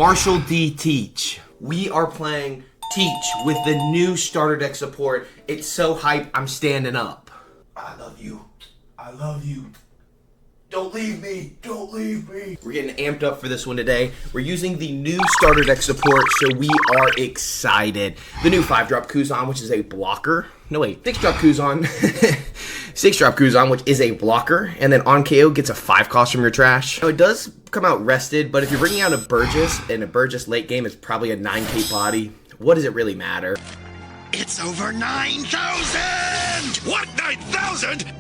Marshall D. Teach. We are playing Teach with the new starter deck support. It's so hype, I'm standing up. I love you. I love you. Don't leave me. Don't leave me. We're getting amped up for this one today. We're using the new starter deck support, so we are excited. The new 5-drop Kuzan, which is a blocker. No, wait. 6-drop Kuzan. 6-drop Kuzan, which is a blocker. And then on KO gets a 5 cost from your trash. Now, it does come out rested, but if you're bringing out a Burgess, and a Burgess late game is probably a 9k body, what does it really matter? It's over 9,000! What, 9,000?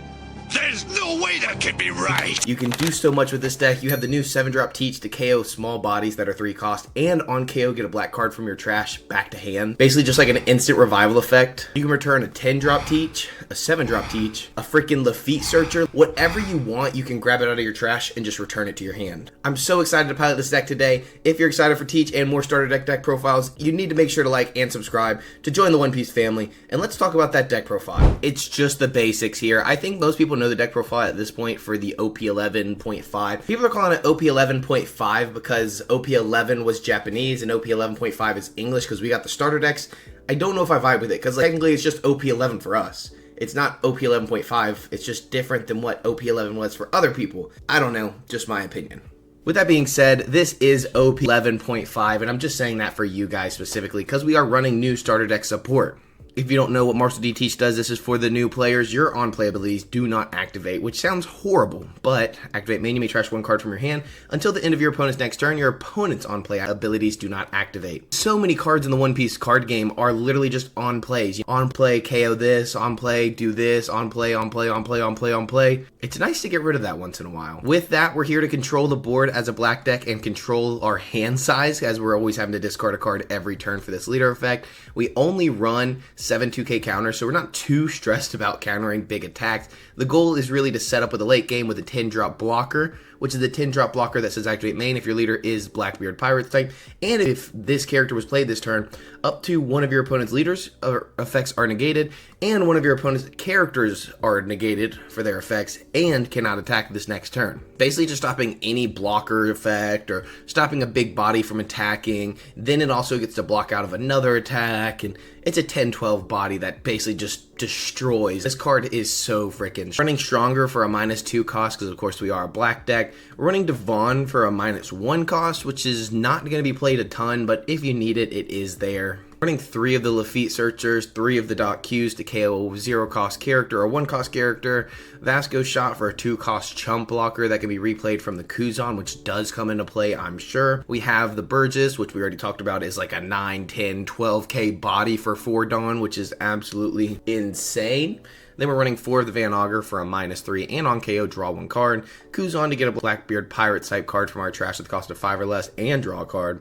There's no way that can be right! You can do so much with this deck. You have the new 7-drop Teach to KO small bodies that are 3 cost, and on KO get a black card from your trash back to hand. Basically just like an instant revival effect. You can return a 10-drop Teach, a 7-drop Teach, a freaking Luffy Searcher. Whatever you want, you can grab it out of your trash and just return it to your hand. I'm so excited to pilot this deck today. If you're excited for Teach and more starter deck profiles, you need to make sure to like and subscribe to join the One Piece family. And let's talk about that deck profile. It's just the basics here. I think most people know the deck profile at this point for the OP11.5. People are calling it OP11.5 because OP11 was Japanese and OP11.5 is English because we got the starter decks. I don't know if I vibe with it because technically it's just OP11 for us. It's not OP11.5. It's just different than what OP11 was for other people. I don't know, just my opinion. With that being said, this is OP11.5 and I'm just saying that for you guys specifically because we are running new starter deck support. If you don't know what Marshall D. Teach does, this is for the new players. Your on-play abilities do not activate, which sounds horrible, but activate main, you may trash 1 card from your hand. Until the end of your opponent's next turn, your opponent's on-play abilities do not activate. So many cards in the One Piece card game are literally just on-plays. On-play, KO this, on-play, do this, on-play, on-play, on-play, on-play, on-play. It's nice to get rid of that once in a while. With that, we're here to control the board as a black deck and control our hand size, as we're always having to discard a card every turn for this leader effect. We only run 7 2k counters, so we're not too stressed about countering big attacks. The goal is really to set up with a late game with a 10-drop blocker, which is the 10-drop blocker that says activate main if your leader is Blackbeard Pirates type, and if this character was played this turn, up to one of your opponent's leaders effects are negated, and one of your opponent's characters are negated for their effects and cannot attack this next turn. Basically just stopping any blocker effect or stopping a big body from attacking. Then it also gets to block out of another attack, and it's a 10-12 body that basically just destroys. This card is so freaking running stronger for a -2 cost because of course we are a black deck. We're running Devon for a -1 cost, which is not going to be played a ton, but if you need it, it is there. Running 3 of the Luffy Searchers, 3 of the Dot Qs to KO a 0 cost character or 1 cost character, Vasco Shot for a 2 cost chump blocker that can be replayed from the Kuzan, which does come into play, I'm sure. We have the Burgess, which we already talked about is like a 9, 10, 12k body for 4 Dawn, which is absolutely insane. Then we're running 4 of the Van Augur for a -3 and on KO draw 1 card. Kuzan to get a Blackbeard Pirate type card from our trash at the cost of 5 or less and draw a card.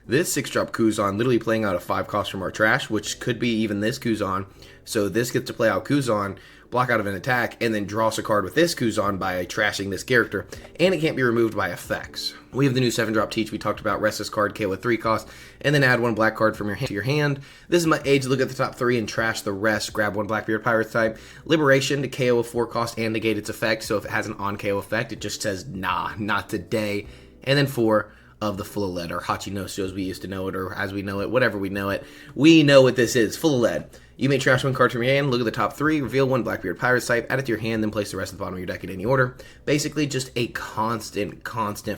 This 6-drop Kuzan literally playing out a 5 cost from our trash, which could be even this Kuzan. So this gets to play out Kuzan, block out of an attack, and then draw us a card with this Kuzan by trashing this character. And it can't be removed by effects. We have the new 7-drop Teach we talked about, rest this card, KO with 3 cost, and then add 1 black card from your hand to your hand. This is my age to look at the top 3 and trash the rest, grab 1 Blackbeard Pirate type. Liberation to KO a 4 cost and negate its effect, so if it has an on KO effect, it just says, nah, not today. And then 4 of the full of lead, or Hachinosu as we used to know it, or as we know it, whatever we know it. We know what this is, full of lead. You may trash 1 card from your hand, look at the top 3, reveal 1 Blackbeard Pirates type, add it to your hand, then place the rest at the bottom of your deck in any order. Basically just a constant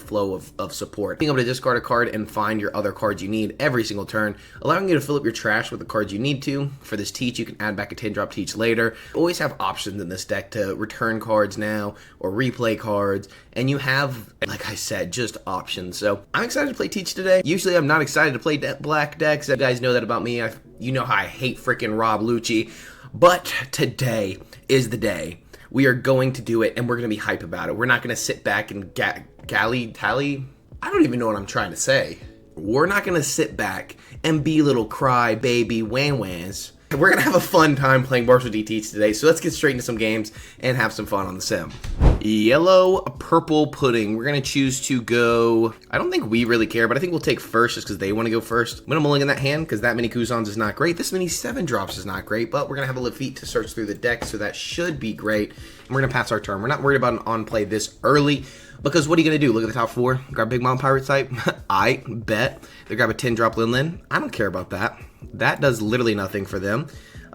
flow of support. Being able to discard a card and find your other cards you need every single turn, allowing you to fill up your trash with the cards you need to. For this Teach, you can add back a 10-drop Teach later. Always have options in this deck to return cards now, or replay cards, and you have, like I said, just options. So I'm excited to play Teach today. Usually I'm not excited to play black decks. You guys know that about me. You know how I hate freaking Rob Lucci, but today is the day. We are going to do it, and we're going to be hype about it. We're not going to sit back and tally. I don't even know what I'm trying to say. We're not going to sit back and be little cry baby wan-wans. We're going to have a fun time playing Marshall D. Teach today, so let's get straight into some games and have some fun on the sim. Yellow, purple pudding. We're going to choose to go... I don't think we really care, but I think we'll take first just because they want to go first. I'm going to mulligan that hand because that many Kuzans is not great. This many 7-drops is not great, but we're going to have a Lafitte to search through the deck, so that should be great. And we're going to pass our turn. We're not worried about an on-play this early. Because what are you going to do? Look at the top 4? Grab Big Mom Pirate type? I bet. They grab a 10-drop Lin Lin. I don't care about that. That does literally nothing for them.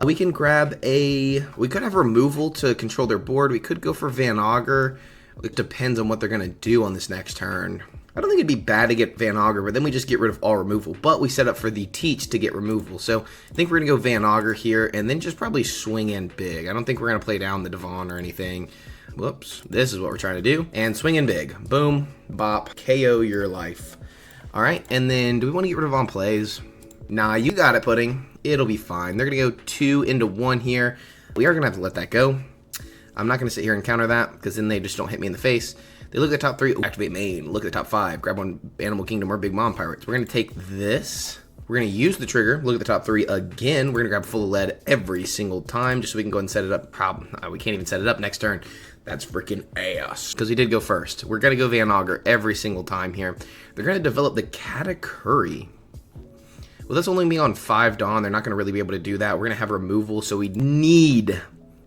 We can grab a... We could have removal to control their board. We could go for Van Augur. It depends on what they're going to do on this next turn. I don't think it'd be bad to get Van Augur, but then we just get rid of all removal. But we set up for the Teach to get removal. So I think we're going to go Van Augur here and then just probably swing in big. I don't think we're going to play down the Devon or anything. Whoops. This is what we're trying to do. And swing in big. Boom. Bop. KO your life. All right. And then do we want to get rid of on plays? Nah, you got it, Pudding. It'll be fine. They're going to go 2 into 1 here. We are going to have to let that go. I'm not going to sit here and counter that because then they just don't hit me in the face. They look at the top 3. Ooh, activate main. Look at the top 5. Grab one Animal Kingdom or Big Mom Pirates. We're going to take this. We're going to use the trigger. Look at the top 3 again. We're going to grab full of lead every single time just so we can go ahead and set it up. We can't even set it up next turn. That's freaking ass. Because we did go first. We're going to go Van Augur every single time here. They're going to develop the Katakuri. Well, that's only me on 5 Dawn. They're not going to really be able to do that. We're going to have removal, so we need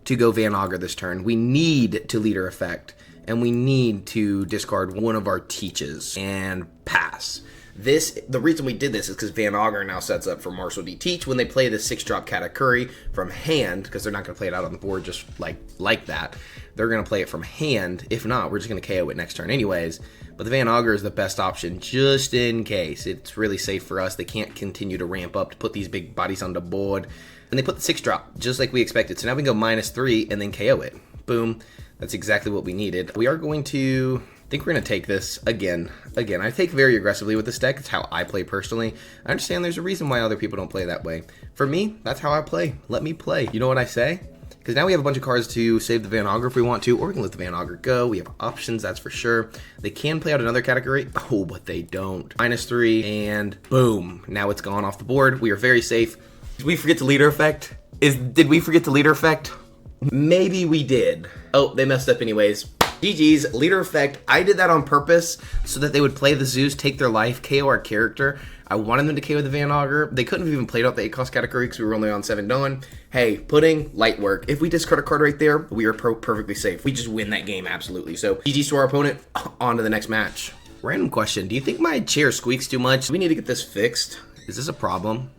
to go Van Augur this turn. We need to leader effect. And we need to discard one of our Teaches and pass. The reason we did this is because Van Augur now sets up for Marshall D. Teach when they play the 6-drop Katakuri from hand, because they're not going to play it out on the board just like that. They're going to play it from hand. If not, we're just going to KO it next turn anyways. But the Van Augur is the best option just in case. It's really safe for us. They can't continue to ramp up to put these big bodies on the board. And they put the 6-drop just like we expected. So now we can go -3 and then KO it. Boom. That's exactly what we needed. We are going to... I think we're going to take this again. I take very aggressively with this deck. It's how I play personally. I understand there's a reason why other people don't play that way. For me, that's how I play. Let me play. You know what I say? Because now we have a bunch of cards to save the Van Augur if we want to, or we can let the Van Augur go. We have options, that's for sure. They can play out another category. Oh, but they don't. -3, and boom. Now it's gone off the board. We are very safe. Did we forget the leader effect? Did we forget the leader effect? Maybe we did. Oh, they messed up anyways. GG's, leader effect. I did that on purpose so that they would play the Zeus, take their life, KO our character. I wanted them to KO the Van Augur. They couldn't have even played out the 8-cost category because we were only on 7 Dawn. Hey, Pudding, light work. If we discard a card right there, we are perfectly safe. We just win that game, absolutely. So, GG's to our opponent. On to the next match. Random question. Do you think my chair squeaks too much? Do we need to get this fixed? Is this a problem?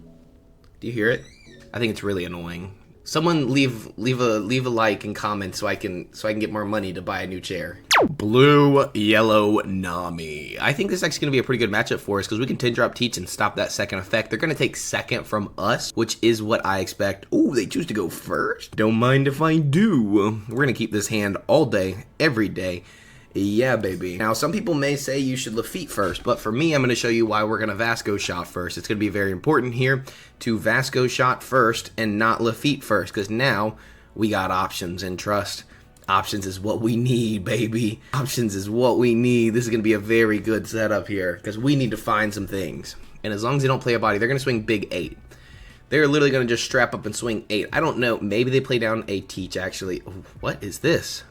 Do you hear it? I think it's really annoying. Someone leave a like and comment so I can get more money to buy a new chair. Blue, yellow, Nami. I think this is actually going to be a pretty good matchup for us because we can 10-drop Teach and stop that second effect. They're going to take second from us, which is what I expect. Ooh, they choose to go first? Don't mind if I do. We're going to keep this hand all day, every day. Yeah, baby. Now, some people may say you should Luffy first, but for me, I'm going to show you why we're going to Vasco shot first. It's going to be very important here to Vasco shot first and not Luffy first, because now we got options, and trust, options is what we need, baby. Options is what we need. This is going to be a very good setup here, because we need to find some things. And as long as they don't play a body, they're going to swing big 8. They're literally going to just strap up and swing 8. I don't know. Maybe they play down a Teach, actually. Ooh, what is this?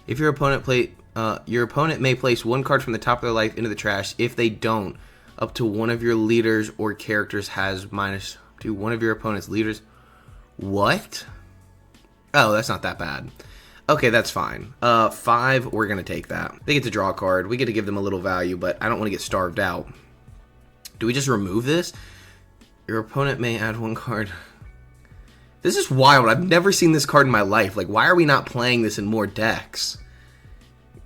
If your opponent may place one card from the top of their life into the trash. If they don't, up to one of your leaders or characters has -2. One of your opponent's leaders. What? Oh, that's not that bad. Okay, that's fine. 5, we're going to take that. They get to draw a card. We get to give them a little value, but I don't want to get starved out. Do we just remove this? Your opponent may add 1 card. This is wild. I've never seen this card in my life. Like, why are we not playing this in more decks?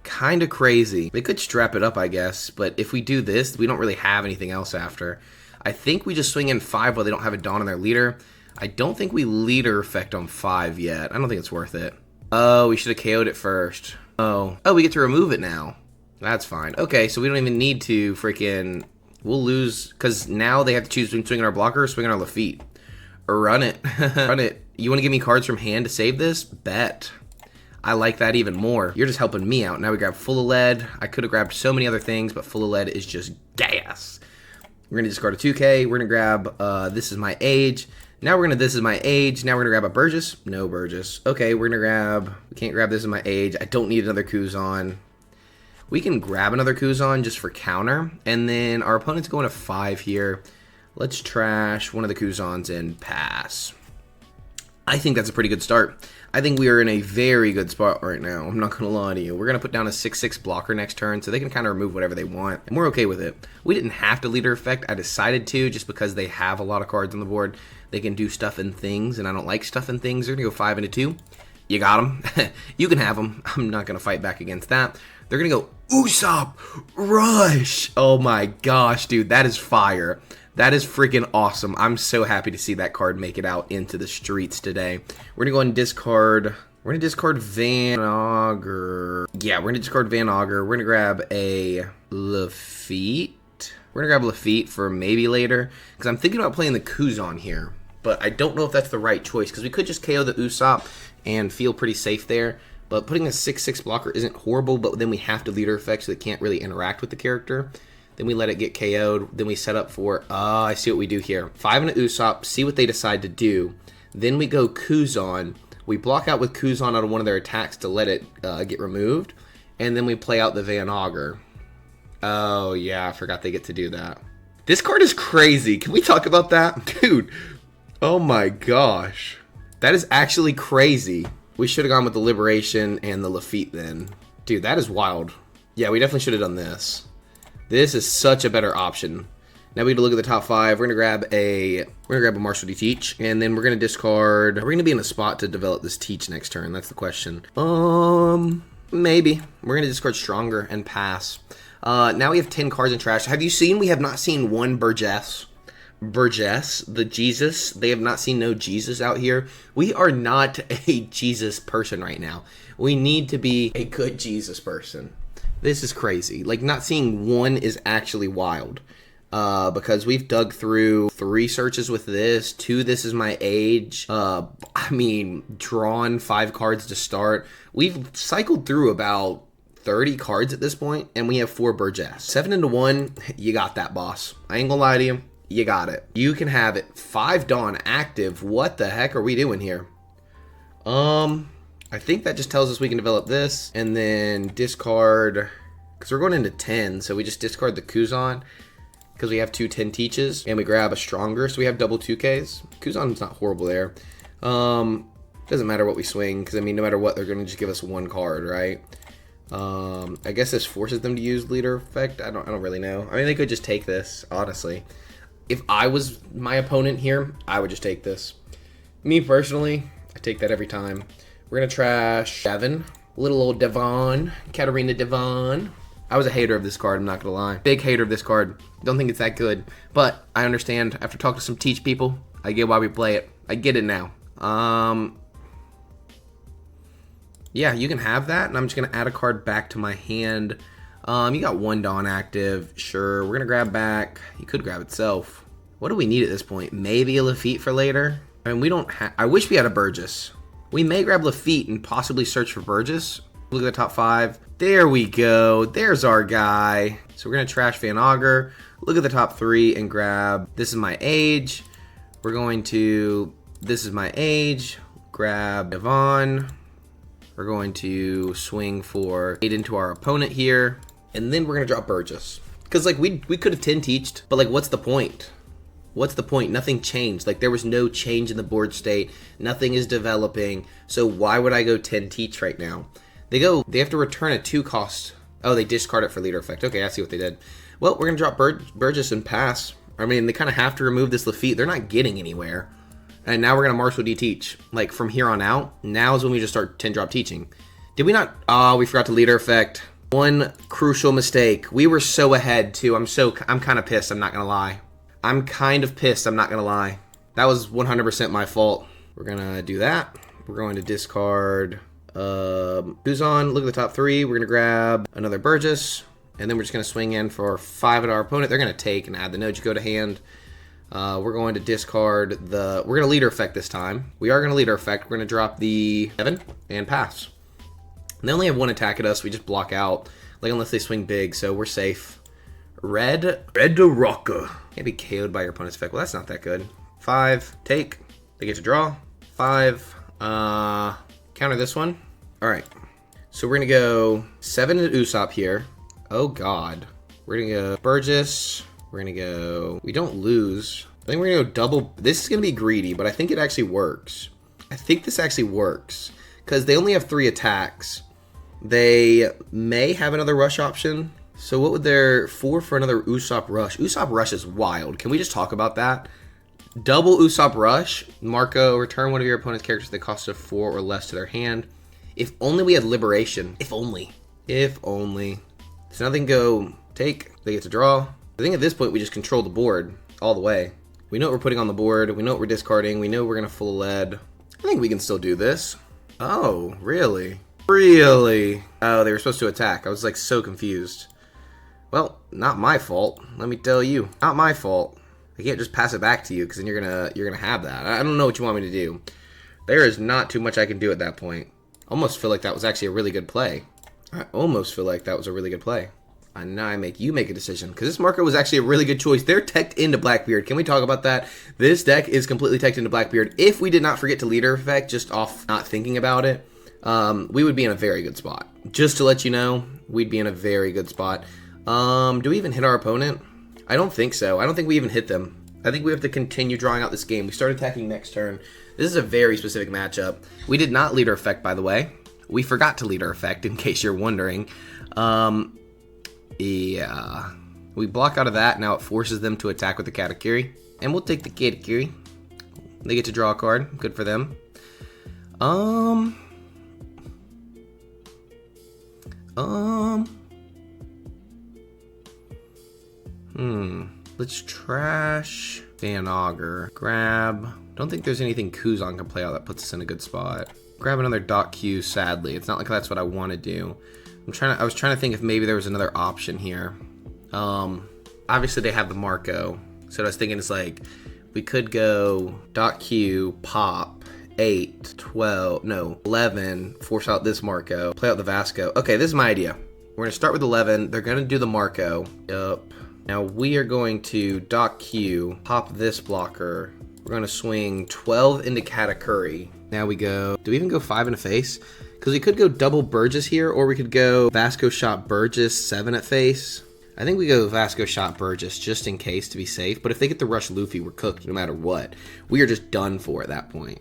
Kind of crazy. They could strap it up, I guess, but if we do this, we don't really have anything else after. I think we just swing in 5 while they don't have a Dawn on their leader. I don't think we leader effect on 5 yet. I don't think it's worth it. Oh, we should have KO'd it first. Oh, we get to remove it now. That's fine. Okay, so we don't even need to freaking... We'll lose, because now they have to choose between swinging our blocker or swinging our Lafitte. Run it. Run it. You want to give me cards from hand to save this? Bet. I like that even more. You're just helping me out. Now we grab full of lead. I could have grabbed so many other things, but full of lead is just gas. We're going to discard a 2K. We're going to grab This Is My Age. Now we're going to This Is My Age. Now we're going to grab a Burgess. No Burgess. Okay, we're going to grab... We can't grab This Is My Age. I don't need another Kuzan. We can grab another Kuzan just for counter. And then our opponent's going to 5 here. Let's trash one of the Kuzans and pass. I think that's a pretty good start. I think we are in a very good spot right now. I'm not going to lie to you. We're going to put down a 6/6 blocker next turn so they can kind of remove whatever they want. And we're okay with it. We didn't have to leader effect. I decided to just because they have a lot of cards on the board. They can do stuff and things, and I don't like stuff and things. They're going to go 5 into 2. You got them. You can have them. I'm not going to fight back against that. They're going to go Usopp Rush. Oh my gosh, dude. That is fire. That is freaking awesome. I'm so happy to see that card make it out into the streets today. We're going to go and discard... We're going to discard Van Augur. Yeah, we're going to discard Van Augur. We're going to grab a Lafitte. We're going to grab Lafitte for maybe later. Because I'm thinking about playing the Kuzan here. But I don't know if that's the right choice. Because we could just KO the Usopp and feel pretty safe there. But putting a 6/6 blocker isn't horrible. But then we have to leader effect so they can't really interact with the character. Then we let it get KO'd. Then we set up for, I see what we do here. 5 and an Usopp, see what they decide to do. Then we go Kuzan. We block out with Kuzan out of one of their attacks to let it get removed. And then we play out the Van Augur. Oh, yeah, I forgot they get to do that. This card is crazy. Can we talk about that? Dude, oh my gosh. That is actually crazy. We should have gone with the Liberation and the Lafitte then. Dude, that is wild. Yeah, we definitely should have done this. This is such a better option. Now we need to look at the top 5. We're gonna grab a Martial D Teach, and then we're gonna discard. We're gonna be in a spot to develop this Teach next turn. That's the question. Maybe we're gonna discard Stronger and pass. Now we have 10 cards in trash. Have you seen? We have not seen one Burgess. Burgess, the Jesus. They have not seen no Jesus out here. We are not a Jesus person right now. We need to be a good Jesus person. This is crazy. Like, not seeing one is actually wild. Because we've dug through 3 searches with this, 2 This Is My Age, drawn 5 cards to start. We've cycled through about 30 cards at this point, and we have 4 Burgess. 7 into 1, you got that, boss. I ain't gonna lie to you. You got it. You can have it. 5 Dawn active. What the heck are we doing here? I think that just tells us we can develop this and then discard, because we're going into 10, so we just discard the Kuzan because we have 2 10 Teaches and we grab a Stronger, so we have double 2Ks. Kuzan's not horrible there. Doesn't matter what we swing because, no matter what, they're going to just give us 1 card, right? I guess this forces them to use leader effect. I don't really know. They could just take this, honestly. If I was my opponent here, I would just take this. Me personally, I take that every time. We're going to trash Devon. Little old Devon. Katarina Devon. I was a hater of this card, I'm not going to lie. Big hater of this card. Don't think it's that good. But I understand. After talking to some Teach people, I get why we play it. I get it now. Yeah, you can have that. And I'm just going to add a card back to my hand. You got 1 Dawn active. Sure. We're going to grab back. You could grab itself. What do we need at this point? Maybe a Lafitte for later? We don't have... I wish we had a Burgess. We may grab Lafitte and possibly search for Burgess. Look at the top 5. There we go. There's our guy. So we're going to trash Van Augur. Look at the top 3 and grab This Is My Age. We're going to This Is My Age. Grab Devon. We're going to swing for 8 into our opponent here. And then we're going to drop Burgess. Because, we could have 10 teached, but, what's the point? What's the point? Nothing changed. There was no change in the board state. Nothing is developing. So why would I go 10 teach right now? They have to return a 2 cost. Oh, they discard it for leader effect. Okay, I see what they did. Well, we're going to drop Burgess and pass. They kind of have to remove this Lafitte. They're not getting anywhere. And now we're going to Martial D Teach. From here on out, now is when we just start 10 drop teaching. Did we not? Oh, we forgot to leader effect. One crucial mistake. We were so ahead, too. I'm kind of pissed, I'm not going to lie. I'm kind of pissed, I'm not going to lie. That was 100% my fault. We're going to do that. We're going to discard Kuzan. Look at the top 3. We're going to grab another Burgess. And then we're just going to swing in for 5 at our opponent. They're going to take and add the no go to hand. We're going to discard we're going to leader effect this time. We are going to leader effect. We're going to drop the 7 and pass. And they only have 1 attack at us. We just block out. Unless they swing big, so we're safe. Red Rocker. Can't be KO'd by your opponent's effect. Well, that's not that good. 5, take. They get to draw. 5, counter this one. Alright. So we're going to go 7 to Usopp here. Oh, God. We're going to go Burgess. We're going to go... We don't lose. I think we're going to go double... This is going to be greedy, but I think it actually works. I think this actually works because they only have 3 attacks. They may have another rush option. So what would their 4 for another Usopp Rush? Usopp Rush is wild. Can we just talk about that? Double Usopp Rush. Marco, return one of your opponent's characters that cost of 4 or less to their hand. If only we had Liberation. If only. If only. So now they can go take. They get to draw. I think at this point we just control the board all the way. We know what we're putting on the board. We know what we're discarding. We know we're going to full lead. I think we can still do this. Oh, really? Really? Oh, they were supposed to attack. I was like so confused. Well, not my fault. Let me tell you, not my fault. I can't just pass it back to you because then you're gonna have that. I don't know what you want me to do. There is not too much I can do at that point. Almost feel like that was actually a really good play. I almost feel like that was a really good play. And now I make you make a decision because this marker was actually a really good choice. They're teched into Blackbeard. Can we talk about that? This deck is completely teched into Blackbeard. If we did not forget to leader effect, just off not thinking about it, we would be in a very good spot. Just to let you know, we'd be in a very good spot. Do we even hit our opponent? I don't think so. I don't think we even hit them. I think we have to continue drawing out this game. We start attacking next turn. This is a very specific matchup. We did not leader effect, by the way. We forgot to leader effect, in case you're wondering. Yeah. We block out of that. Now it forces them to attack with the Katakuri. And we'll take the Katakuri. They get to draw a card. Good for them. Let's trash Van Augur. Grab. Don't think there's anything Kuzan can play out that puts us in a good spot. Grab another Doc Q, sadly. It's not like that's what I want to do. I was trying to think if maybe there was another option here. Obviously they have the Marco. So what I was thinking is like, we could go Doc Q, pop, 8, 12, no, 11, force out this Marco, play out the Vasco. Okay, this is my idea. We're going to start with 11. They're going to do the Marco. Yup. Now we are going to Doc Q, pop this blocker. We're going to swing 12 into Katakuri. Now we go, do we even go 5 in a face? Because we could go double Burgess here, or we could go Vasco shot Burgess, 7 at face. I think we go Vasco shot Burgess just in case to be safe. But if they get the rush Luffy, we're cooked no matter what. We are just done for at that point.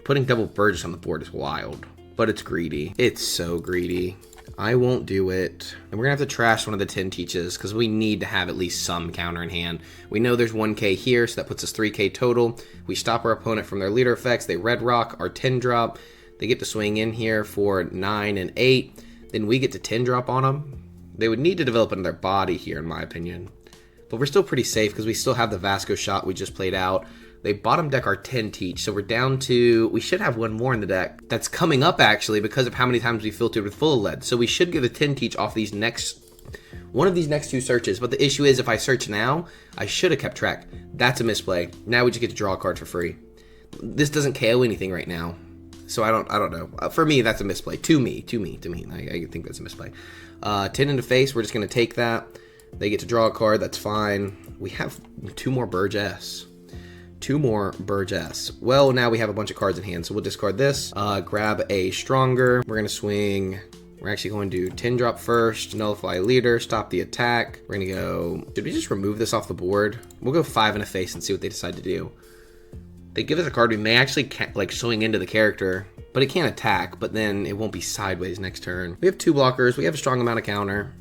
Putting double Burgess on the board is wild. But it's greedy. It's so greedy. I won't do it. And we're going to have to trash one of the 10 teaches because we need to have at least some counter in hand. We know there's 1k here, so that puts us 3k total. We stop our opponent from their leader effects. They red rock our 10 drop. They get to swing in here for 9 and 8. Then we get to 10 drop on them. They would need to develop another body here, in my opinion. But we're still pretty safe because we still have the Vasco shot we just played out. They bottom deck our 10 teach, so we're down to... We should have one more in the deck. That's coming up, actually, because of how many times we filtered with full lead. So we should get the 10 teach off these next... One of these next 2 searches. But the issue is, if I search now, I should have kept track. That's a misplay. Now we just get to draw a card for free. This doesn't KO anything right now. So I don't know. For me, that's a misplay. To me. I think that's a misplay. 10 into face, we're just going to take that. They get to draw a card, that's fine. We have 2 more Burgess. 2 more Burgess. Well, now we have a bunch of cards in hand, so we'll discard this. Grab a stronger. We're going to swing. We're actually going to 10 drop first, nullify leader, stop the attack. We're going to go... Did we just remove this off the board? We'll go 5 in a face and see what they decide to do. They give us a card we may actually like swing into the character, but it can't attack, but then it won't be sideways next turn. We have 2 blockers. We have a strong amount of counter.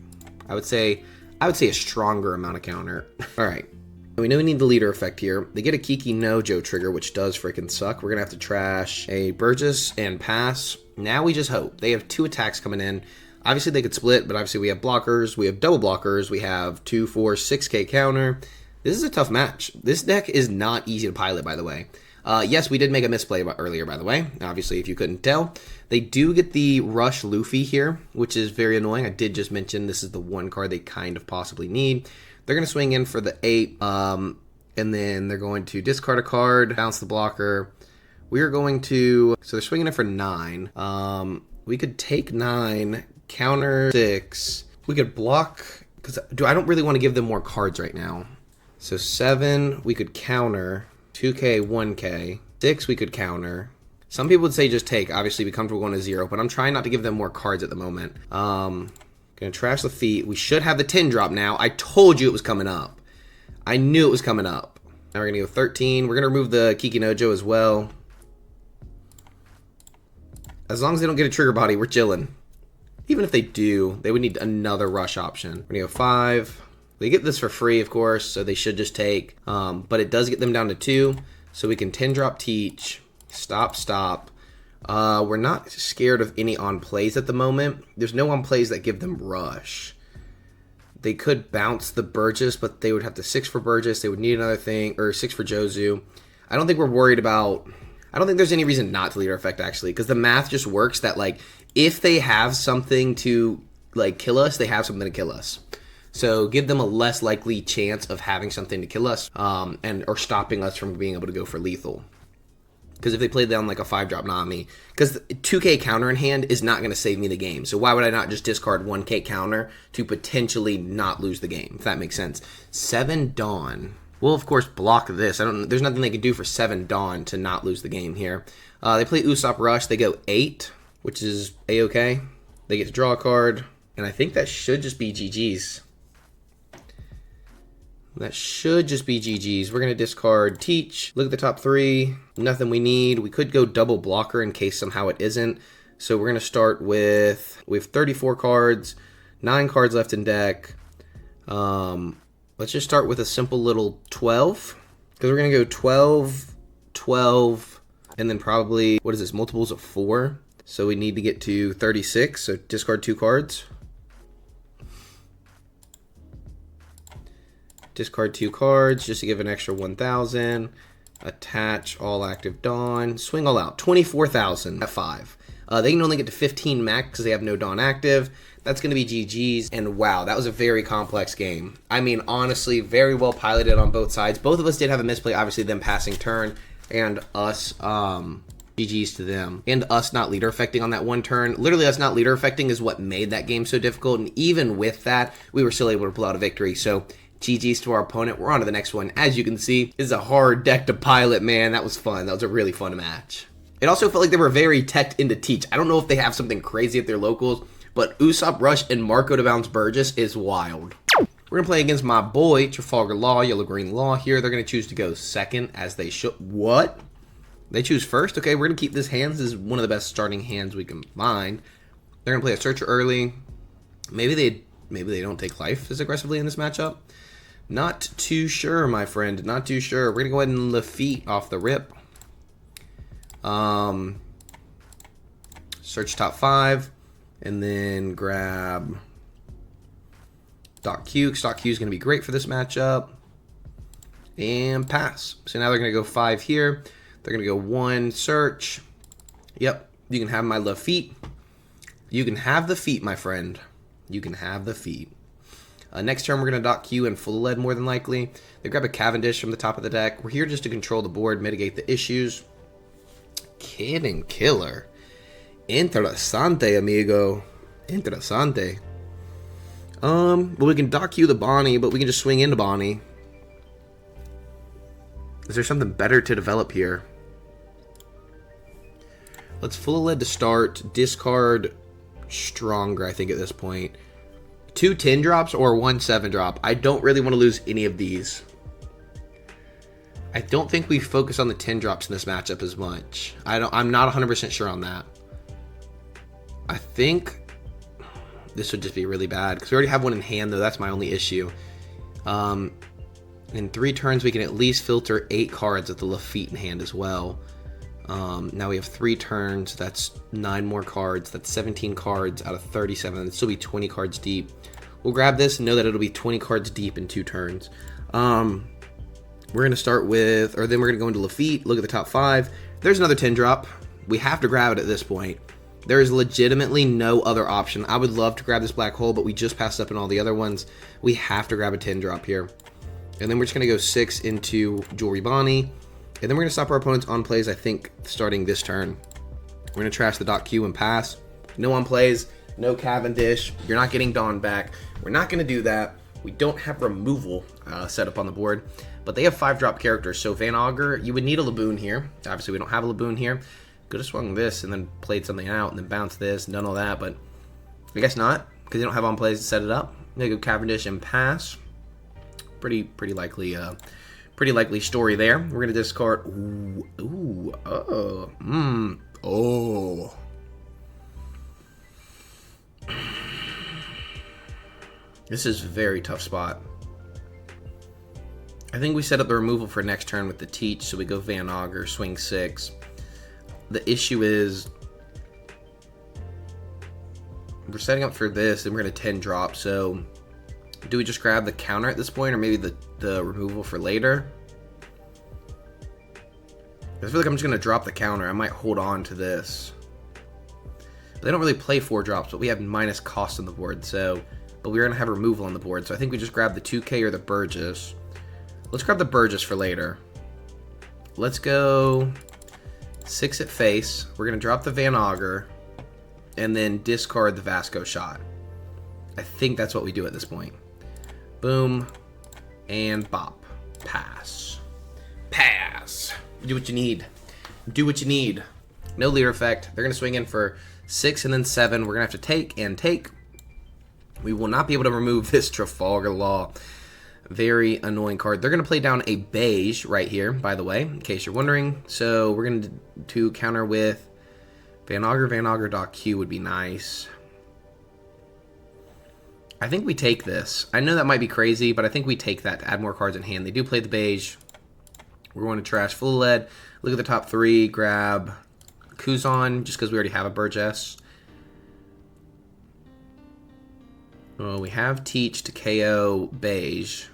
I would say a stronger amount of counter. All right. We know we need the leader effect here. They get a Kiki Nojo trigger, which does freaking suck. We're going to have to trash a Burgess and pass. Now we just hope. They have 2 attacks coming in. Obviously, they could split, but obviously we have blockers. We have double blockers. We have 2, 4, 6k counter. This is a tough match. This deck is not easy to pilot, by the way. Yes, we did make a misplay earlier, by the way. Obviously, if you couldn't tell. They do get the Rush Luffy here, which is very annoying. I did just mention this is the one card they kind of possibly need. They're going to swing in for the 8, and then they're going to discard a card, bounce the blocker. We are going to... So they're swinging in for 9. We could take 9, counter 6. We could block... Because I don't really want to give them more cards right now. So 7, we could counter. 2k, 1k. 6, we could counter. Some people would say just take. Obviously, be comfortable going to 0, but I'm trying not to give them more cards at the moment. Gonna trash the feet. We should have the 10 drop now. I told you it was coming up. I knew it was coming up. Now we're gonna go 13. We're gonna remove the Kiki Nojo as well. As long as they don't get a trigger body, we're chilling. Even if they do, they would need another rush option. We're gonna go 5. They get this for free, of course, so they should just take. But it does get them down to 2, so we can 10-drop teach, stop. We're not scared of any on-plays at the moment. There's no on-plays that give them rush. They could bounce the Burgess, but they would have to 6 for Burgess. They would need another thing, or 6 for Jozu. I don't think we're worried about... I don't think there's any reason not to leader effect, actually, because the math just works that, like, if they have something to, like, kill us, they have something to kill us. So give them a less likely chance of having something to kill us, or stopping us from being able to go for lethal. Because if they play down like a 5-drop Nami, because 2k counter in hand is not going to save me the game. So why would I not just discard 1k counter to potentially not lose the game, if that makes sense. 7 Dawn. We'll, of course, block this. There's nothing they can do for 7 Dawn to not lose the game here. They play Usopp Rush. They go 8, which is A-okay. They get to draw a card. And I think that should just be GG's. That should just be GG's. We're going to discard Teach. Look at the top 3. Nothing we need. We could go double blocker in case somehow it isn't. So we're going to start with... We have 34 cards. 9 cards left in deck. Let's just start with a simple little 12. Because we're going to go 12, 12, and then probably... What is this? Multiples of 4. So we need to get to 36. So discard 2 cards. Discard 2 cards just to give an extra 1,000. Attach all active Dawn. Swing all out. 24,000 at 5. They can only get to 15 max because they have no Dawn active. That's going to be GG's. And wow, that was a very complex game. I mean, honestly, very well piloted on both sides. Both of us did have a misplay, obviously, them passing turn. And us, GG's to them. And us not leader affecting on that one turn. Literally, us not leader affecting is what made that game so difficult. And even with that, we were still able to pull out a victory. So... GG's to our opponent. We're on to the next one. As you can see, this is a hard deck to pilot, man. That was fun. That was a really fun match. It also felt like they were very teched into Teach. I don't know if they have something crazy at their locals, but Usopp Rush and Marco to bounce Burgess is wild. We're going to play against my boy, Trafalgar Law, Yellow Green Law here. They're going to choose to go second as they should. What? They choose first? Okay, we're going to keep this hand. This is one of the best starting hands we can find. They're going to play a Searcher early. Maybe they don't take life as aggressively in this matchup. Not too sure, my friend. Not too sure. We're going to go ahead and Luffy off the rip. Search top 5. And then grab Doc Q. Doc Q is going to be great for this matchup. And pass. So now they're going to go 5 here. They're going to go 1 search. Yep. You can have my Luffy. You can have the feet, my friend. You can have the feet. Next turn, we're going to Doc Q and full lead more than likely. They grab a Cavendish from the top of the deck. We're here just to control the board, mitigate the issues. Kid and Killer. Interesante, amigo. Interesante. Well, we can Doc Q the Bonnie, but we can just swing into Bonnie. Is there something better to develop here? Let's full lead to start. Discard Stronger, I think, at this point. 2 10-drops or 1 7-drop. I don't really want to lose any of these. I don't think we focus on the 10-drops in this matchup as much. I'm not 100% sure on that. I think this would just be really bad because we already have one in hand, though. That's my only issue. In 3 turns, we can at least filter 8 cards with the Lafitte in hand as well. Now we have 3 turns. That's 9 more cards. That's 17 cards out of 37. It'll still be 20 cards deep. We'll grab this and know that it'll be 20 cards deep in 2 turns. We're going to start with, or then we're going to go into Lafitte. Look at the top 5. There's another 10-drop. We have to grab it at this point. There is legitimately no other option. I would love to grab this black hole, but we just passed up in all the other ones. We have to grab a 10-drop here. And then we're just going to go 6 into Jewelry Bonnie. And then we're going to stop our opponents on plays, I think, starting this turn. We're going to trash the Doc Q and pass. No on plays, no Cavendish. You're not getting Dawn back. We're not going to do that. We don't have removal set up on the board. But they have 5-drop characters. So Van Augur, you would need a Laboon here. Obviously, we don't have a Laboon here. Could have swung this and then played something out and then bounced this and done all that. But I guess not, because they don't have on plays to set it up. They go Cavendish and pass. Pretty likely story there. We're gonna discard. This is a very tough spot. I think we set up the removal for next turn with the Teach, so we go Van Augur, swing 6. The issue is we're setting up for this, and we're going to 10 drop, so do we just grab the counter at this point, or maybe the removal for later? I feel like I'm just going to drop the counter. I might hold on to this. But they don't really play 4 drops, but we have minus cost on the board, so... But we're going to have removal on the board, so I think we just grab the 2K or the Burgess. Let's grab the Burgess for later. Let's go 6 at face. We're going to drop the Van Augur, and then discard the Vasco shot. I think that's what we do at this point. Boom, and bop. Pass. Pass. Do what you need. Do what you need. No leader effect. They're going to swing in for 6 and then 7. We're going to have to take and take. We will not be able to remove this Trafalgar Law. Very annoying card. They're going to play down a beige right here, by the way, in case you're wondering. So we're going to counter with Van Augur, Doc Q would be nice. I think we take this. I know that might be crazy, but I think we take that to add more cards in hand. They do play the beige. We're going to trash full lead. Look at the top 3. Grab Kuzan, just because we already have a Burgess. Well, we have Teach to KO beige.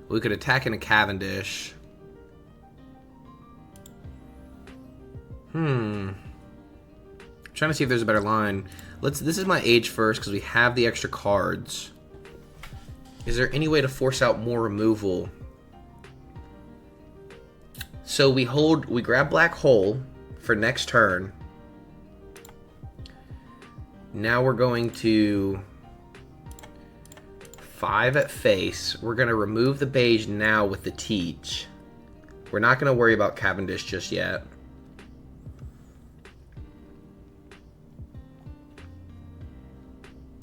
We could attack in a Cavendish. I'm trying to see if there's a better line. This is my age first because we have the extra cards. Is there any way to force out more removal? So we grab Black Hole for next turn. Now we're going to 5 at face. We're going to remove the beige now with the Teach. We're not going to worry about Cavendish just yet.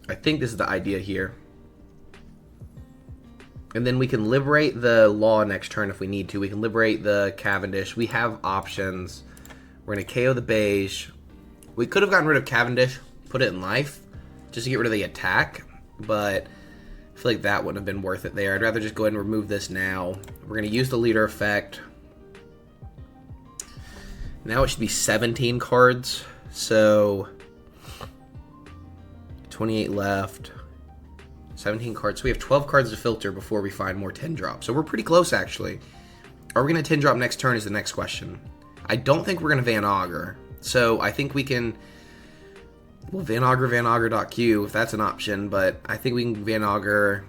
I think this is the idea here. And then we can liberate the Law next turn if we need to. We can liberate the Cavendish. We have options. We're going to KO the beige. We could have gotten rid of Cavendish, put it in life, just to get rid of the attack. But I feel like that wouldn't have been worth it there. I'd rather just go ahead and remove this now. We're going to use the leader effect. Now it should be 17 cards. So 28 left. 17 cards. So we have 12 cards to filter before we find more 10 drops. So we're pretty close, actually. Are we going to 10 drop next turn is the next question. I don't think we're going to Van Augur. So I think we can... Well, Van Augur.Q, if that's an option. But I think we can Van Augur,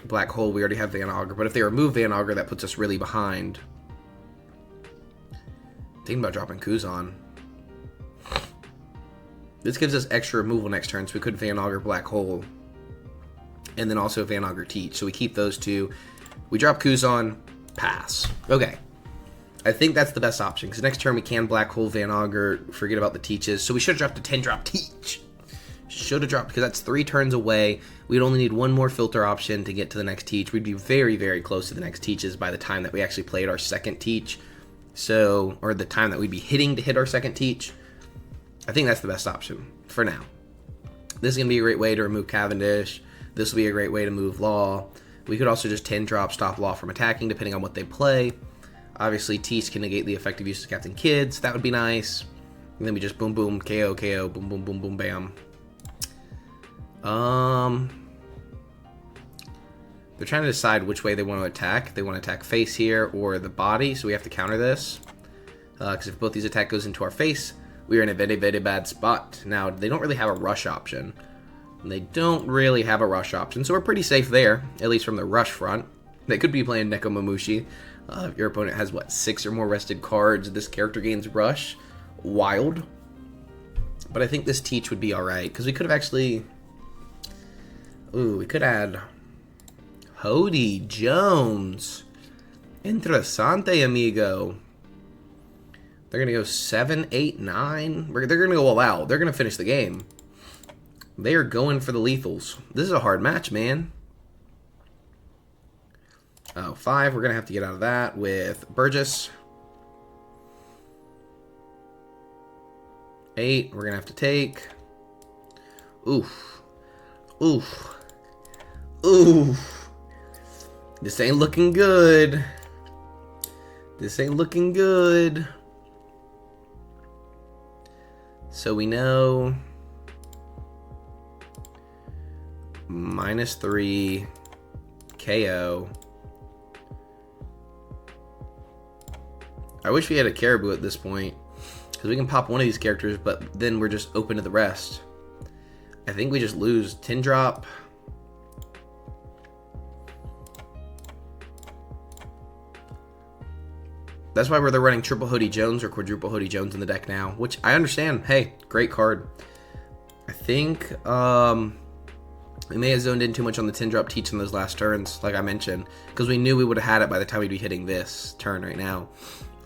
Black Hole. We already have Van Augur. But if they remove Van Augur, that puts us really behind. Thinking about dropping Kuzan. This gives us extra removal next turn, so we could Van Augur, Black Hole. And then also Van Augur Teach. So we keep those two. We drop Kuzan, pass. Okay. I think that's the best option, because next turn we can Black Hole, Van Augur, forget about the Teaches. So we should have dropped a 10-drop Teach. Should have dropped, because that's 3 turns away. We'd only need 1 more filter option to get to the next Teach. We'd be very, very close to the next Teaches by the time that we actually played our second Teach. So, or the time that we'd be hitting to hit our second Teach. I think that's the best option for now. This is going to be a great way to remove Cavendish. This will be a great way to move Law. We could also just 10-drop stop Law from attacking, depending on what they play. Obviously, Teach can negate the effective use of Captain Kids. That would be nice. And then we just boom, boom, KO, KO, boom, boom, boom, boom, bam. They're trying to decide which way they want to attack. They want to attack face here or the body, so we have to counter this. Because if both these attack goes into our face, we are in a very, very bad spot. Now, they don't really have a rush option. They don't really have a rush option, so we're pretty safe there, at least from the rush front. They could be playing Nekomamushi. If your opponent has, 6 or more rested cards, this character gains rush. Wild. But I think this Teach would be alright, because we could have actually... Ooh, we could add... Hody Jones. Interessante, amigo. They're going to go 7, 8, 9. They're going to go all out. They're going to finish the game. They are going for the lethals. This is a hard match, man. Oh, 5. We're going to have to get out of that with Burgess. 8, we're gonna have to take. Oof. Oof. Oof. This ain't looking good. This ain't looking good. So we know -3 KO. I wish we had a Caribou at this point, because we can pop one of these characters, but then we're just open to the rest. I think we just lose 10 drop. That's why they're running triple Hoodie Jones or quadruple Hoodie Jones in the deck now, which I understand. Hey, great card. I think we may have zoned in too much on the 10 drop teach in those last turns, like I mentioned, because we knew we would have had it by the time we'd be hitting this turn right now.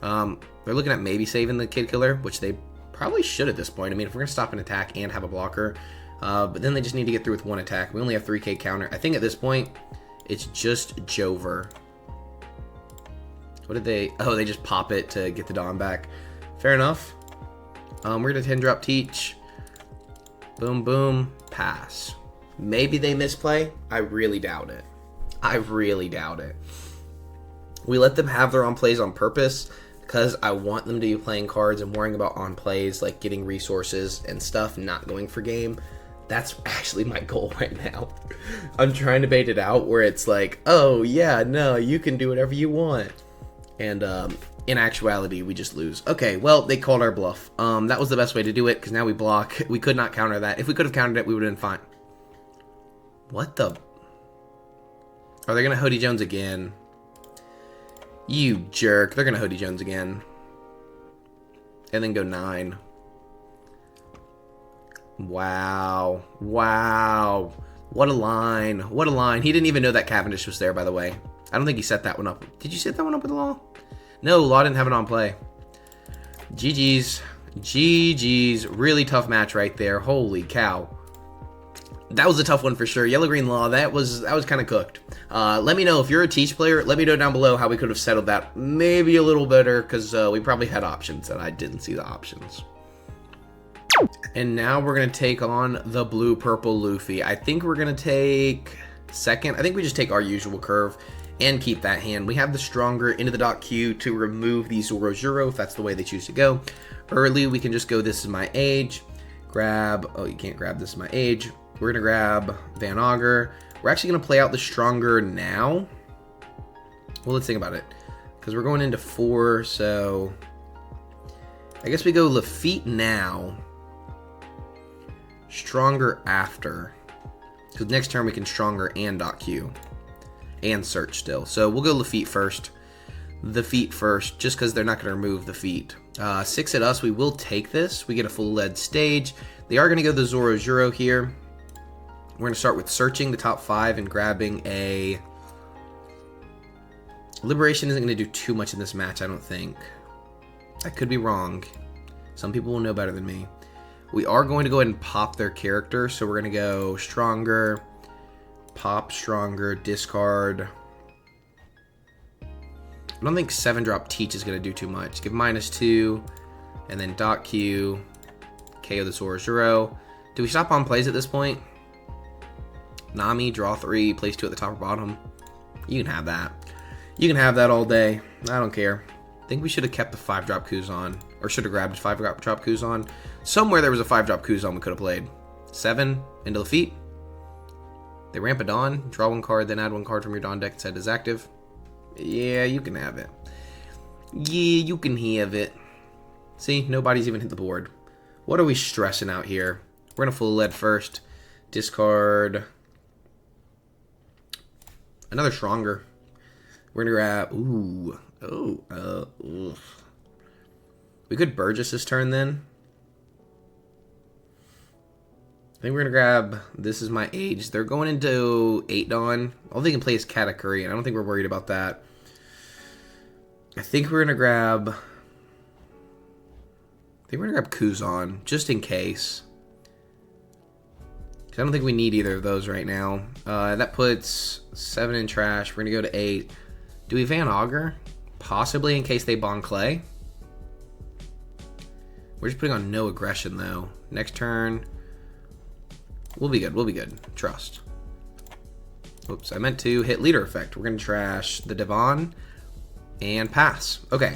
They're looking at maybe saving the Kid Killer, which they probably should at this point. I mean, if we're going to stop an attack and have a blocker, but then they just need to get through with one attack. We only have 3k counter. I think at this point, it's just Jover. What did they... Oh, they just pop it to get the Dawn back. Fair enough. We're going to 10 drop teach. Boom, boom, pass. Maybe they misplay. I really doubt it. I really doubt it. We let them have their on plays on purpose because I want them to be playing cards and worrying about on plays, like getting resources and stuff, not going for game. That's actually my goal right now. I'm trying to bait it out where it's like, oh yeah, no, you can do whatever you want. And in actuality, we just lose. Okay, well, they called our bluff. That was the best way to do it because now we block. We could not counter that. If we could have countered it, we would have been fine. What the? Are they going to Hoodie Jones again? You jerk. They're going to Hoodie Jones again. And then go 9. Wow. Wow. What a line. What a line. He didn't even know that Cavendish was there, by the way. I don't think he set that one up. Did you set that one up with Law? No, Law didn't have it on play. GG's. GG's. Really tough match right there. Holy cow. That was a tough one for sure. Yellow Green Law, that was kind of cooked. Let me know if you're a Teach player. Let me know down below how we could have settled that maybe a little better, because we probably had options and I didn't see the options. And now we're going to take on the blue-purple Luffy. I think we're going to take second. I think we just take our usual curve and keep that hand. We have the stronger into the dot Q to remove the Zoro if that's the way they choose to go. Early, we can just go, this is my age. Grab, oh, you can't grab, this is my age. We're going to grab Van Augur. We're actually going to play out the stronger now. Well, let's think about it. Because we're going into 4, so... I guess we go Lafitte now. Stronger after. Because next turn we can stronger and dot Q. And search still. So we'll go Lafitte first. The feet first, just because they're not going to remove the feet. 6 at us, we will take this. We get a full lead stage. They are going to go the Zoro here. We're going to start with searching the top 5 and grabbing a... Liberation isn't going to do too much in this match, I don't think. I could be wrong. Some people will know better than me. We are going to go ahead and pop their character, so we're going to go stronger, pop stronger, discard. I don't think 7-drop Teach is going to do too much. Give -2, and then dot Q, KO the Zoro. Do we stop on plays at this point? Nami, draw 3, place 2 at the top or bottom. You can have that. You can have that all day. I don't care. I think we should have kept the 5-drop Kuzan. Or should have grabbed 5-drop Kuzan. Somewhere there was a 5-drop Kuzan we could have played. 7 into the feet. They ramp a Dawn. Draw 1 card, then add 1 card from your Dawn deck and set it as active. Yeah, you can have it. Yeah, you can have it. See, nobody's even hit the board. What are we stressing out here? We're going to full lead first. Discard... Another stronger. We're gonna grab. Ooh. Oh. We could Burgess this turn then. I think we're gonna grab. This is my age. They're going into 8 Dawn. All they can play is Katakuri, and I don't think we're worried about that. I think we're gonna grab. Kuzan just in case. I don't think we need either of those right now. That puts 7 in trash. We're going to go to 8. Do we Van Augur? Possibly in case they Bon Clay. We're just putting on no aggression, though. Next turn, we'll be good. We'll be good. Trust. Oops, I meant to hit leader effect. We're going to trash the Devon and pass. Okay.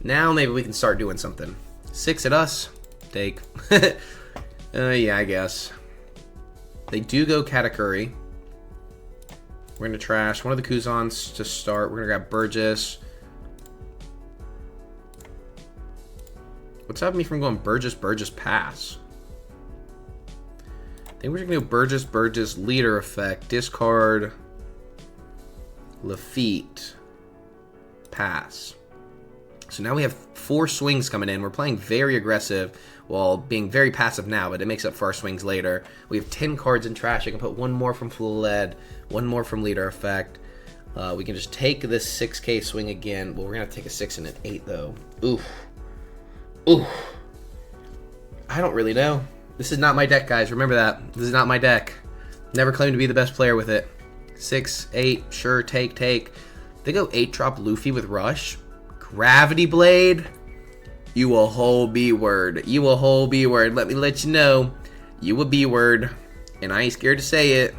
Now maybe we can start doing something. 6 at us. Take. Yeah, I guess. They do go Katakuri. We're going to trash one of the Kuzans to start. We're going to grab Burgess. What's stopping me from going Burgess, pass? I think we're just going to go Burgess, leader effect, discard, Lafitte, pass. So now we have 4 swings coming in. We're playing very aggressive while being very passive now, but it makes up for our swings later. We have 10 cards in trash. I can put 1 more from Full Lead, 1 more from leader effect. We can just take this 6K swing again. Well, we're going to take a 6 and an 8, though. Oof. Ooh, I don't really know. This is not my deck, guys. Remember that. This is not my deck. Never claimed to be the best player with it. 6, 8, sure, take. They go 8-drop Luffy with Rush. Gravity Blade. You a whole B-word. You a whole B-word. Let me let you know. You a B-word. And I ain't scared to say it.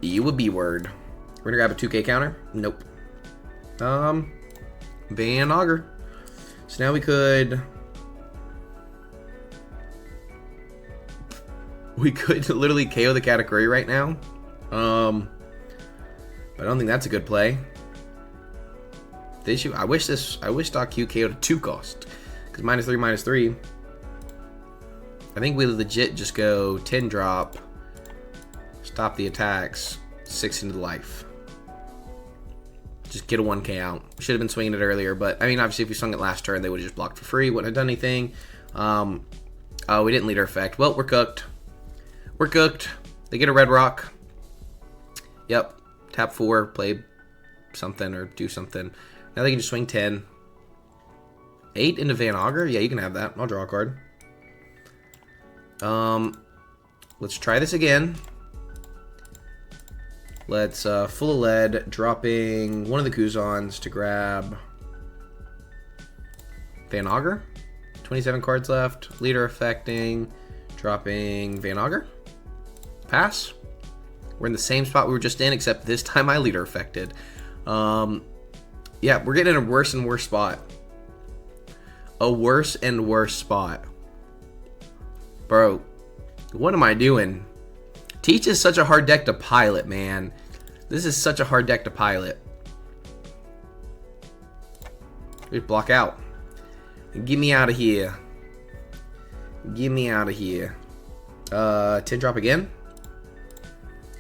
You a B-word. We're gonna grab a 2K counter. Nope. Van Augur. So now we could literally KO the Katakuri right now. But I don't think that's a good play. The issue, I wish Doc Q KO'd a 2 cost. Because -3/-3. I think we legit just go 10 drop, stop the attacks, 6 into life. Just get a 1K out. Should have been swinging it earlier, but I mean, obviously, if we swung it last turn, they would have just blocked for free. Wouldn't have done anything. Oh, we didn't leader effect. Well, we're cooked. We're cooked. They get a red rock. Yep. Tap 4, play something or do something. Now they can just swing 10. 8 into Van Augur? Yeah, you can have that. I'll draw a card. Let's try this again. Let's full of lead, dropping one of the Kuzans to grab Van Augur. 27 cards left. Leader affecting, dropping Van Augur. Pass. We're in the same spot we were just in, except this time I leader affected. Yeah, we're getting in a worse and worse spot. A worse and worse spot. Bro, what am I doing? Teach is such a hard deck to pilot, man. This is such a hard deck to pilot. Just block out. Get me out of here. Get me out of here. 10 drop again.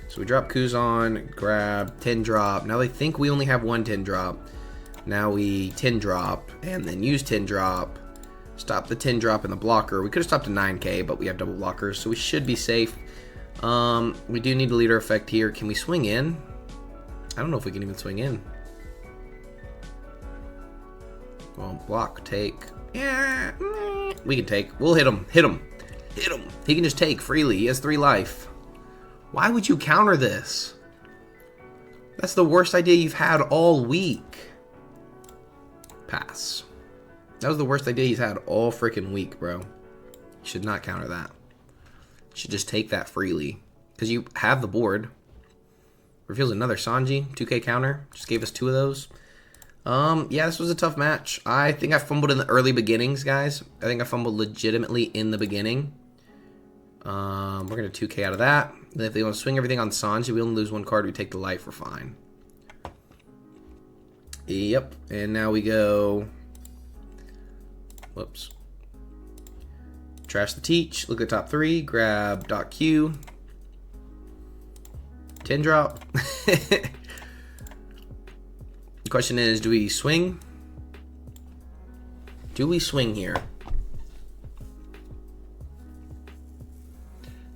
So we drop Kuzan, grab 10 drop. Now they think we only have 1 10 drop. Now we 10 drop and then use 10 drop. Stop the 10 drop in the blocker. We could have stopped a 9K, but we have double blockers, so we should be safe. We do need a leader effect here. Can we swing in? I don't know if we can even swing in. Well, block, take. Yeah, we can take. We'll hit him. Hit him. Hit him. He can just take freely. He has 3 life. Why would you counter this? That's the worst idea you've had all week. Pass. That was the worst idea he's had all freaking week, bro. You should not counter that. You should just take that freely. Because you have the board. Reveals another Sanji. 2K counter. Just gave us 2 of those. Yeah, this was a tough match. I think I fumbled in the early beginnings, guys. I think I fumbled legitimately in the beginning. We're going to 2K out of that. Then if they want to swing everything on Sanji, we only lose 1 card. We take the life. We're fine. Yep. And now we go... Whoops. Trash the teach. Look at the top 3. Grab Doc Q. 10 drop. The question is, do we swing? Do we swing here?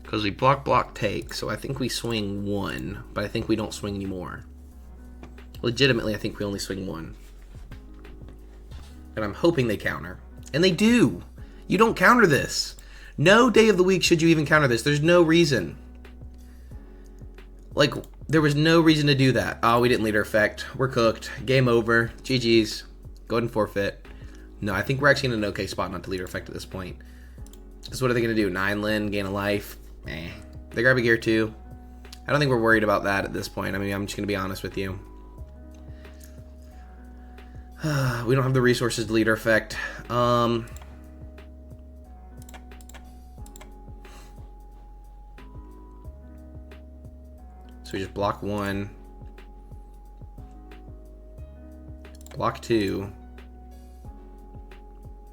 Because we block, take. So I think we swing 1. But I think we don't swing anymore. Legitimately, I think we only swing 1. And I'm hoping they counter. And they do. You don't counter this. No day of the week should you even counter this. There's no reason. Like, there was no reason to do that. Oh, we didn't leader effect. We're cooked. Game over. GG's. Go ahead and forfeit. No, I think we're actually in an okay spot not to leader effect at this point. Because what are they going to do? 9 Lin, gain a life? Eh. They grab a gear 2. I don't think we're worried about that at this point. I mean, I'm just going to be honest with you. We don't have the resources to leader effect. So we just block 1. Block 2.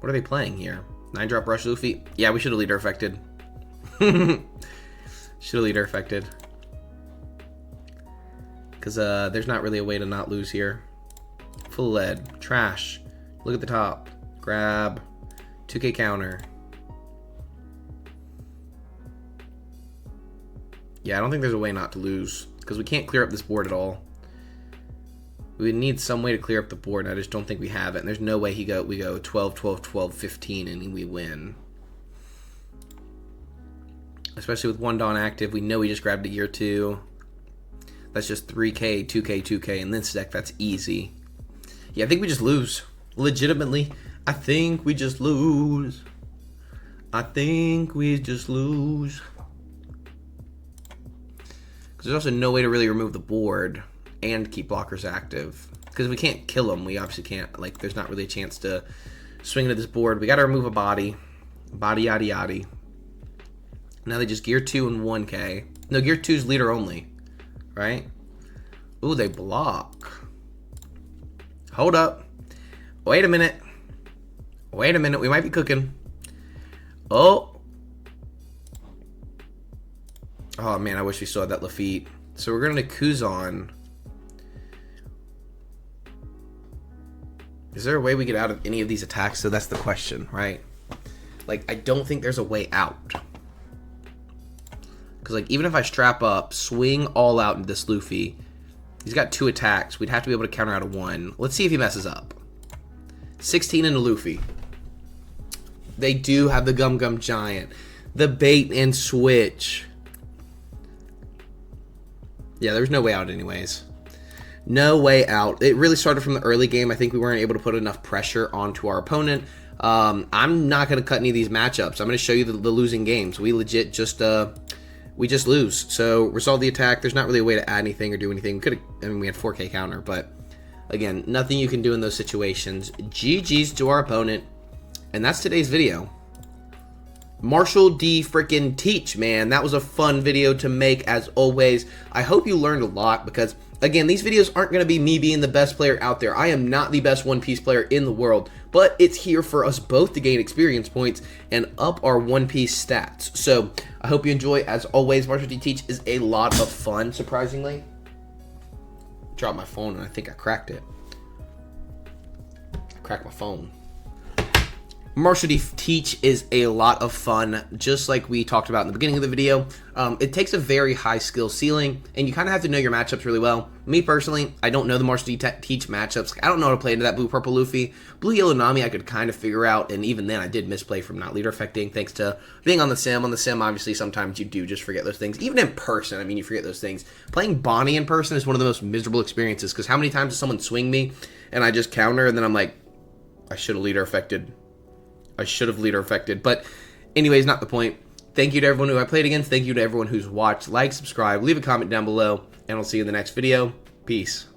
What are they playing here? 9-drop rush Luffy? Yeah, we should have leader affected. Should have leader affected. Because there's not really a way to not lose here. Full lead. Trash. Look at the top. Grab. 2k counter. Yeah, I don't think there's a way not to lose. Because we can't clear up this board at all. We need some way to clear up the board, and I just don't think we have it. And there's no way we go 12, 12, 12, 15, and we win. Especially with 1 Dawn active. We know we just grabbed a gear 2. That's just 3k, 2k, 2k. In this deck, that's easy. Yeah, I think we just lose. Legitimately, I think we just lose. I think we just lose. Because there's also no way to really remove the board and keep blockers active. Because if we can't kill them, we obviously can't. Like, there's not really a chance to swing into this board. We got to remove a body. Body, yada, yada. Now they just gear 2 and 1k. No, gear 2's leader only. Right? Ooh, they block. Hold up. Wait a minute. Wait a minute. We might be cooking. Oh. Oh, man. I wish we still had that Lafitte. So we're going to Kuzan. Is there a way we get out of any of these attacks? So that's the question, right? Like, I don't think there's a way out. Because, like, even if I strap up, swing all out into this Luffy, he's got 2 attacks. We'd have to be able to counter out of 1. Let's see if he messes up. 16 into Luffy. They do have the Gum Gum Giant. The bait and switch. Yeah, there's no way out anyways. No way out. It really started from the early game. I think we weren't able to put enough pressure onto our opponent. I'm not going to cut any of these matchups. I'm going to show you the losing games. We legit just... we just lose. So resolve the attack. There's not really a way to add anything or do anything. We could have, I mean, we had 4k counter, but again, nothing you can do in those situations. GG's to our opponent. And that's today's video. Marshall D frickin' Teach, man. That was a fun video to make as always. I hope you learned a lot because, again, these videos aren't going to be me being the best player out there. I am not the best One Piece player in the world, but it's here for us both to gain experience points and up our One Piece stats. So I hope you enjoy. As always, Marshall D Teach is a lot of fun, surprisingly. Dropped my phone and I think I cracked it. I cracked my phone. Marshall D Teach is a lot of fun, just like we talked about in the beginning of the video. It takes a very high skill ceiling, and you kind of have to know your matchups really well. Me personally, I don't know the Marshall D Teach matchups. I don't know how to play into that blue-purple Luffy. Blue-yellow Nami I could kind of figure out, and even then I did misplay from not leader affecting thanks to being on the sim. On the sim, obviously, sometimes you do just forget those things. Even in person, I mean, you forget those things. Playing Bonnie in person is one of the most miserable experiences, because how many times does someone swing me, and I just counter, and then I'm like, I should have leader affected. I should have leader affected. But anyways, not the point. Thank you to everyone who I played against. Thank you to everyone who's watched. Like, subscribe, leave a comment down below, and I'll see you in the next video. Peace.